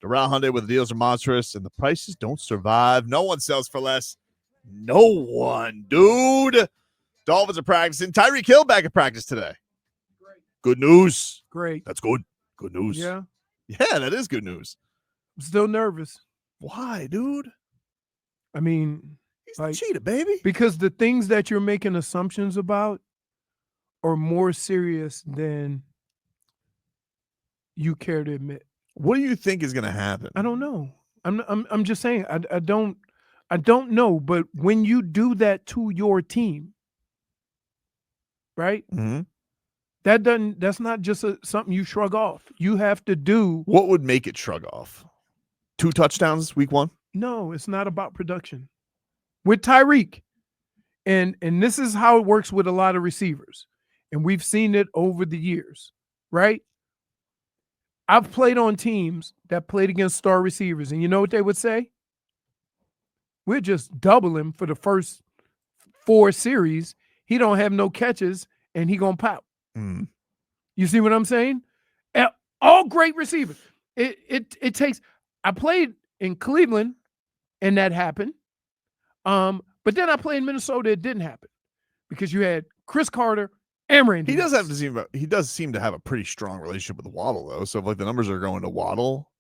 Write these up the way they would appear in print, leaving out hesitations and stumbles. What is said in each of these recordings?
The Round Hyundai with the deals are monstrous, and the prices don't survive. No one sells for less. No one, dude. Dolphins are practicing. Tyreek Hill back at practice today. Great. Good news. Great. That's good. Good news. Yeah. Yeah, that is good news. I'm still nervous. Why, dude? I mean, He's like, the cheetah, baby. because the things that you're making assumptions about are more serious than you care to admit. What do you think is going to happen? I don't know. I'm just saying. I don't know. But when you do that to your team, right? Mm-hmm. That's not just something you shrug off. You have to do. What would make it shrug off? 2 touchdowns week 1? No, it's not about production. With Tyreek, and this is how it works with a lot of receivers, and we've seen it over the years, right? I've played on teams that played against star receivers, and you know what they would say? We'll just double him for the first 4 series. He don't have no catches, and he gonna pop. Mm. You see what I'm saying? All great receivers. It takes. I played in Cleveland, and that happened. But then I played in Minnesota. It didn't happen because you had Chris Carter and Randy. He does seem to have a pretty strong relationship with Waddle, though. So if like the numbers are going to Waddle,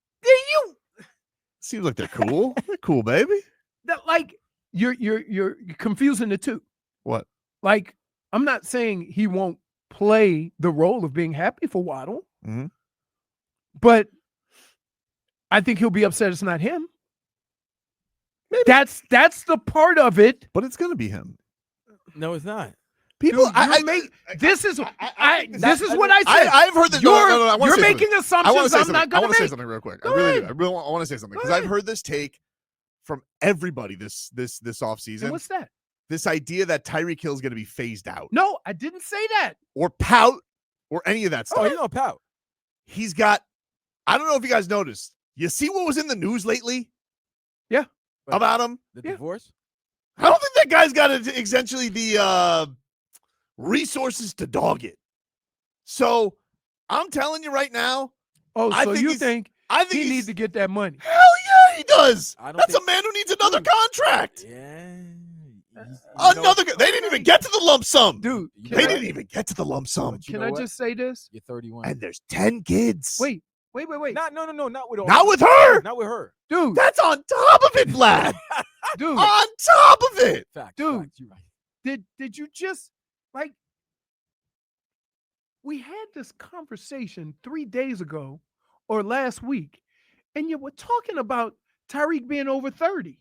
seems like they're cool. They're cool, baby. That, like, you're confusing the two. What? Like, I'm not saying he won't play the role of being happy for Waddle, but I think he'll be upset it's not him. Maybe. That's the part of it. But it's gonna be him. No, it's not. People, Dude, this is what I said. I've heard this. You're making assumptions I'm not going to make. I want to say something real quick. I really want to say something because I've heard this take from everybody this offseason. And what's that? This idea that Tyreek Hill is going to be phased out. No, I didn't say that. Or pout or any of that stuff. Oh, he don't pout. He's got. I don't know if you guys noticed. You see what was in the news lately? Yeah. About him? The divorce? I don't think that guy's got essentially the resources to dog it. So I'm telling you right now. Oh, so you think he he needs to get that money? Hell yeah, he does. That's a man who needs another contract. Yeah. They didn't even get to the lump sum. Dude, they didn't even get to the lump sum. Can I just say this? You're 31. And there's 10 kids. Wait. No, not with her. Not with her. Not with her. Dude. That's on top of it, Vlad. Dude. On top of it. Dude. You're right. Did you just, like, we had this conversation 3 days ago or last week, and you were talking about Tyreek being over 30.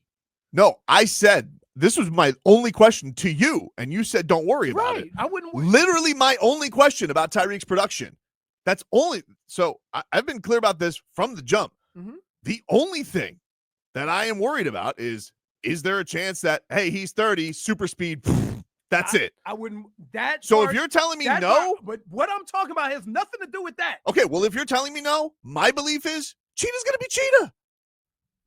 No, I said this was my only question to you, and you said don't worry about it. I wouldn't worry. Literally my only question about Tyreek's production. That's only so I've been clear about this from the jump. Mm-hmm. The only thing that I am worried about is there a chance that, hey, he's 30, super speed, that's it. I wouldn't that. So part, if you're telling me no, but what I'm talking about has nothing to do with that. okay, well, if you're telling me no, my belief is Cheetah's gonna be Cheetah.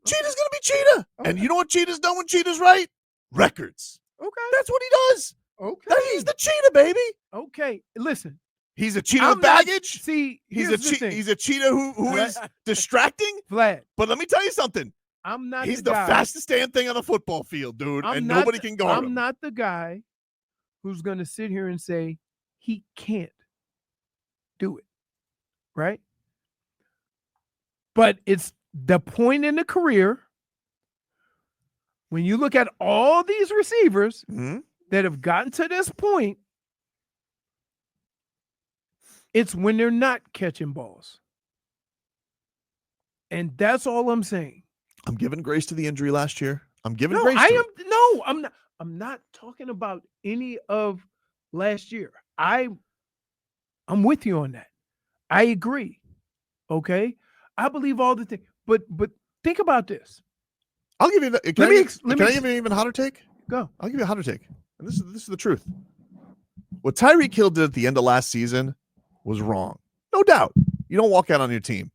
Cheetah's gonna be Cheetah. Okay. And you know what Cheetah's done when Cheetah's right? Records. Okay. That's what he does. Okay. He's the Cheetah, baby. Okay. Listen. He's a cheetah with baggage. He's a cheetah who is distracting. Vlad. But let me tell you something. He's the fastest damn thing on the football field, dude, and nobody can guard him. I'm not the guy who's going to sit here and say he can't do it, right? But it's the point in the career when you look at all these receivers that have gotten to this point, it's when they're not catching balls. And that's all I'm saying. I'm giving grace to the injury last year. I'm giving No, grace to it. No, I'm not. I'm not talking about any of last year. I'm with you on that. I agree. Okay? I believe all the things. But think about this. I'll give you that. Can I give you an even hotter take? Go. I'll give you a hotter take. And this is the truth. What Tyreek Hill did at the end of last season was wrong. No doubt. You don't walk out on your team.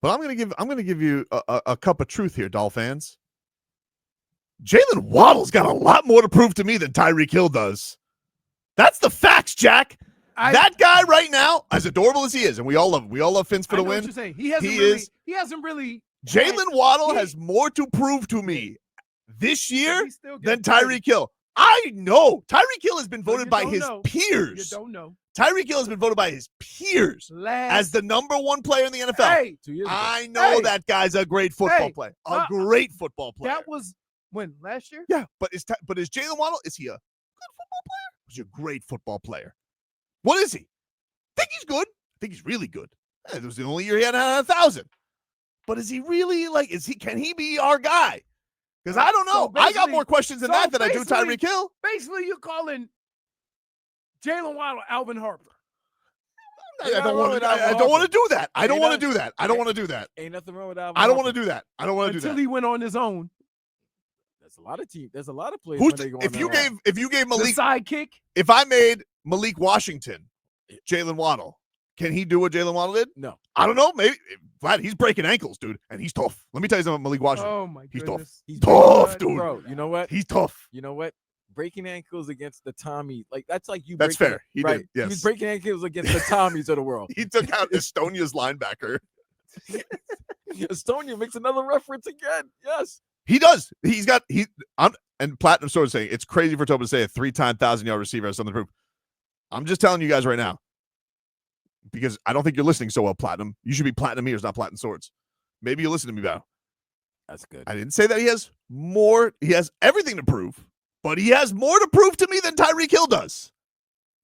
But I'm gonna give you a cup of truth here, Dolph fans. Jaylen Waddle's got a lot more to prove to me than Tyreek Hill does. That's the facts, Jack. that guy right now, as adorable as he is, and we all love Fins for the win. You're saying. He hasn't really. Jaylen Waddle has more to prove to me this year than Tyreek Hill. I know Tyreek Hill has been voted by his peers. You don't know. Tyreek Hill has been voted by his peers as the number 1 player in the NFL. Hey, I know that guy's a great football player. Great football player. That was when? Last year? Yeah, but is Jaylen Waddle, is he a good football player? He's a great football player. What is he? I think he's good. I think he's really good. It was the only year he had 1,000. But is he really can he be our guy? Because I don't know. I got more questions than that I do Tyreek Hill. Basically, you're calling Jaylen Waddle Alvin Harper. I don't want to do that. I don't want to do that. I don't want to do that. Ain't nothing wrong with Alvin. I don't want to do that. I don't want to do that. Until he went on his own. There's a lot of teams. There's a lot of players. If you gave Malik the sidekick, if I made Malik Washington Jaylen Waddle, can he do what Jaylen Waddle did? No. I don't know. Maybe Vlad, he's breaking ankles, dude, and he's tough. Let me tell you something, Malik Washington. Oh my goodness. He's tough, dude. Bro, you know what? He's tough. You know what? Breaking ankles against the Tommy, that's like you. That's fair. He right. did. Yes. He was breaking ankles against the Tommies of the world. He took out Estonia's linebacker. Estonia makes another reference again. Yes. He does. And Platinum Sword saying it's crazy for Toba to say a 3-time 1,000-yard receiver has something to prove. I'm just telling you guys right now, because I don't think you're listening so well, Platinum. You should be Platinum ears, not Platinum Swords. Maybe you listen to me better. That's good. I didn't say that he has more. He has everything to prove, but he has more to prove to me than Tyreek Hill does.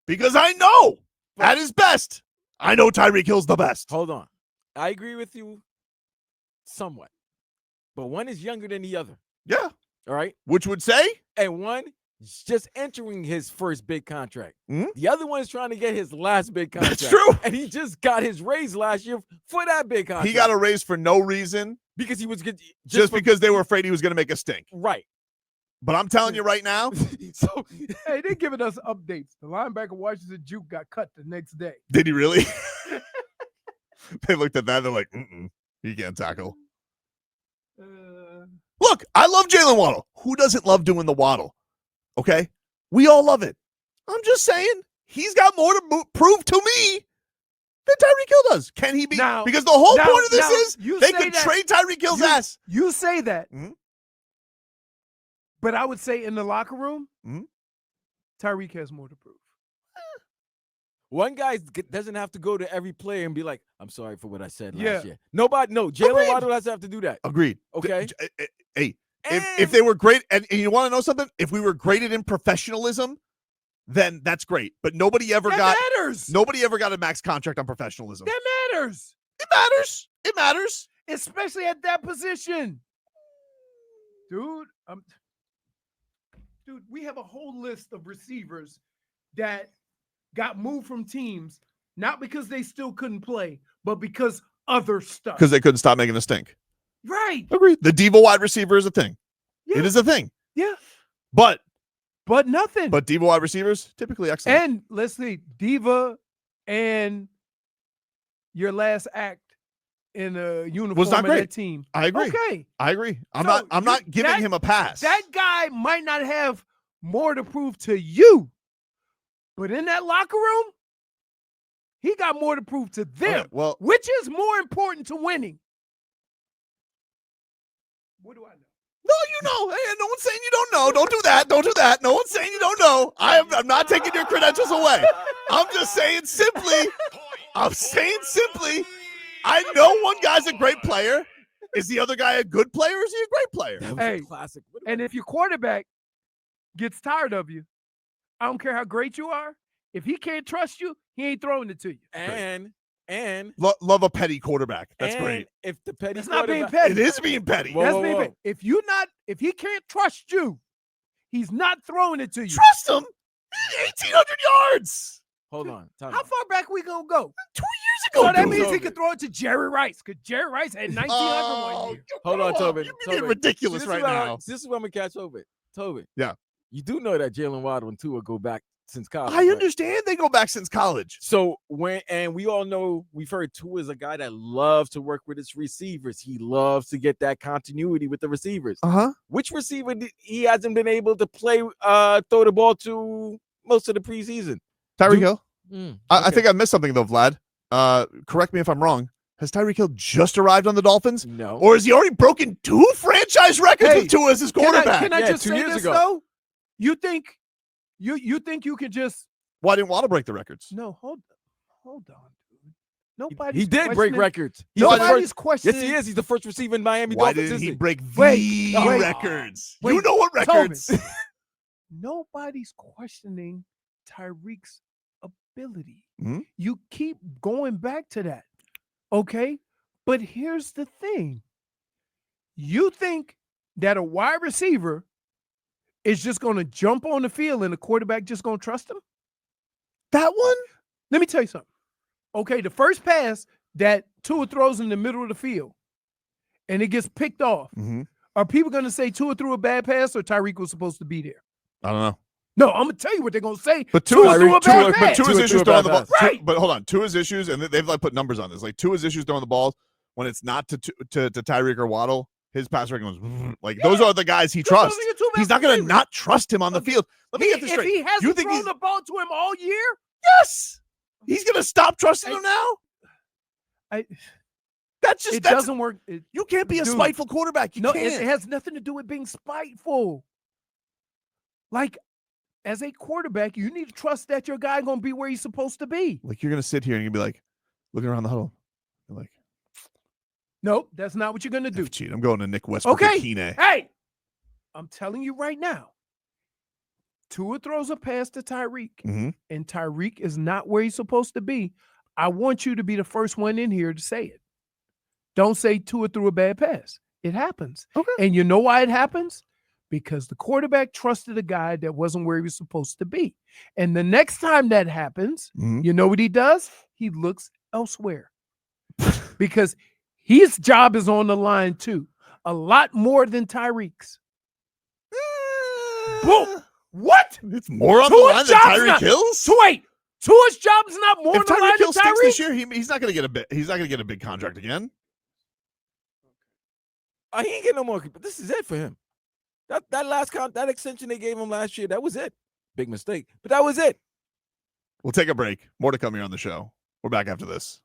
Because I know at his best, I know Tyreek Hill's the best. Hold on. I agree with you somewhat. But one is younger than the other. Yeah. All right. Which would say? And one is just entering his first big contract. Mm-hmm. The other one is trying to get his last big contract. That's true. And he just got his raise last year for that big contract. He got a raise for no reason. Because he was good. Because they were afraid he was going to make a stink. Right. But I'm telling you right now. So, hey, they're giving us updates. The linebacker Washington Juke got cut the next day. Did he really? They looked at that. They're like, he can't tackle. Look, I love Jaylen Waddle. Who doesn't love doing the waddle? Okay? We all love it. I'm just saying, he's got more to prove to me than Tyreek Hill does. Can he be? Because the whole point of this is they could trade Tyreek Hill's ass. You say that. Mm-hmm. But I would say in the locker room, Tyreek has more to prove. One guy doesn't have to go to every player and be like, I'm sorry for what I said last year. Nobody, no. Jaylen Waddle doesn't have to do that. Agreed. Okay. Hey, if they were great, and you want to know something? If we were graded in professionalism, then that's great. But nobody ever got a max contract on professionalism. That matters. It matters. It matters. Especially at that position. Dude, we have a whole list of receivers that got moved from teams, not because they still couldn't play, but because other stuff. Because they couldn't stop making a stink. Right. Agreed. The diva wide receiver is a thing. Yeah. It is a thing. Yeah. But nothing. But diva wide receivers, typically excellent. And let's see, diva and your last act in a uniform was not great. That team. I agree. Okay. I agree. I'm not giving him a pass. That guy might not have more to prove to you. But in that locker room, he got more to prove to them. Okay, well, which is more important to winning? What do I know? No, you know. Hey, no one's saying you don't know. Don't do that. Don't do that. No one's saying you don't know. I'm not taking your credentials away. I'm just saying simply. I know one guy's a great player. Is the other guy a good player? Or is he a great player? Hey, classic. And if your quarterback gets tired of you, I don't care how great you are. If he can't trust you, he ain't throwing it to you. And love a petty quarterback. That's great. If the petty, it's not being petty. It is being petty. That's being petty. If he can't trust you, he's not throwing it to you. Trust him. 1,800 yards. Hold on. How far back we gonna go? 2 years ago. So that means he could throw it to Jerry Rice, because Jerry Rice had 1,900 one year. Hold on, Tobin. You're being ridiculous right now. This is what I'm gonna catch Tobin. Tobin. Yeah. You do know that Jaylen Waddle and Tua go back since college. I understand they go back since college. So we all know, we've heard Tua is a guy that loves to work with his receivers. He loves to get that continuity with the receivers. Which receiver he hasn't been able to play, throw the ball to most of the preseason? Tyreek Hill. I think I missed something though, Vlad. Correct me if I'm wrong. Has Tyreek Hill just arrived on the Dolphins? No. Or has he already broken 2 franchise records with Tua as his quarterback? Can I Yeah, just 2 say years this ago. though? You think you could just Why didn't Waddle break the records? no hold on, dude. He did break questioning- records. He's the Nobody's first, questioning. yes, he is. He's the first receiver in Miami Why Dolphins didn't he history. break the Wait. records? Wait. You know what records? Nobody's questioning Tyreek's ability. Hmm? You keep going back to that. Okay? But here's the thing. You think that a wide receiver is just going to jump on the field and the quarterback just going to trust him? That one? Let me tell you something. Okay, the first pass that Tua throws in the middle of the field and it gets picked off. Mm-hmm. Are people going to say Tua threw a bad pass or Tyreek was supposed to be there? I don't know. No, I'm going to tell you what they're going to say. But Tua threw a bad pass. Tua's Tua issues threw a throwing bad the ball. pass. Right. But hold on. Tua's issues, and they've like put numbers on this. Like Tua's issues throwing the ball when it's not to Tyreek or Waddle, his pass rating goes like those are the guys he trusts. He's not going to not trust him on the field. Let me get this If straight. he You hasn't think thrown he's the ball to him all year, yes? He's going to stop trusting him now? That's just it doesn't work. You can't be a Dude. spiteful quarterback. You No, can't. it has nothing to do with being spiteful. Like, as a quarterback, you need to trust that your guy going to be where he's supposed to be. Like you're going to sit here and you'll be like looking around the huddle. You're like, Nope, that's not what you're going to do. cheat. I'm going to Nick Westbrook Okay. and Keeney. Hey, I'm telling you right now, Tua throws a pass to Tyreek, Mm-hmm. and Tyreek is not where he's supposed to be. I want you to be the first one in here to say it. Don't say Tua threw a bad pass. It happens. Okay. And you know why it happens? Because the quarterback trusted a guy that wasn't where he was supposed to be. And the next time that happens, Mm-hmm. you know what he does? He looks elsewhere. Because his job is on the line too. A lot more than Tyreek's. Boom. What? It's more on the Tua's line than job's Tyreek not- Hill's. So wait, Tua's job is not more If on the Tyreek line Hill than stinks this Tyreek? year, he's not going to get he's not going to get a big contract again. He ain't getting no more. But this is it for him. That last that extension they gave him last year, that was it. Big mistake, but that was it. We'll take a break. More to come here on the show. We're back after this.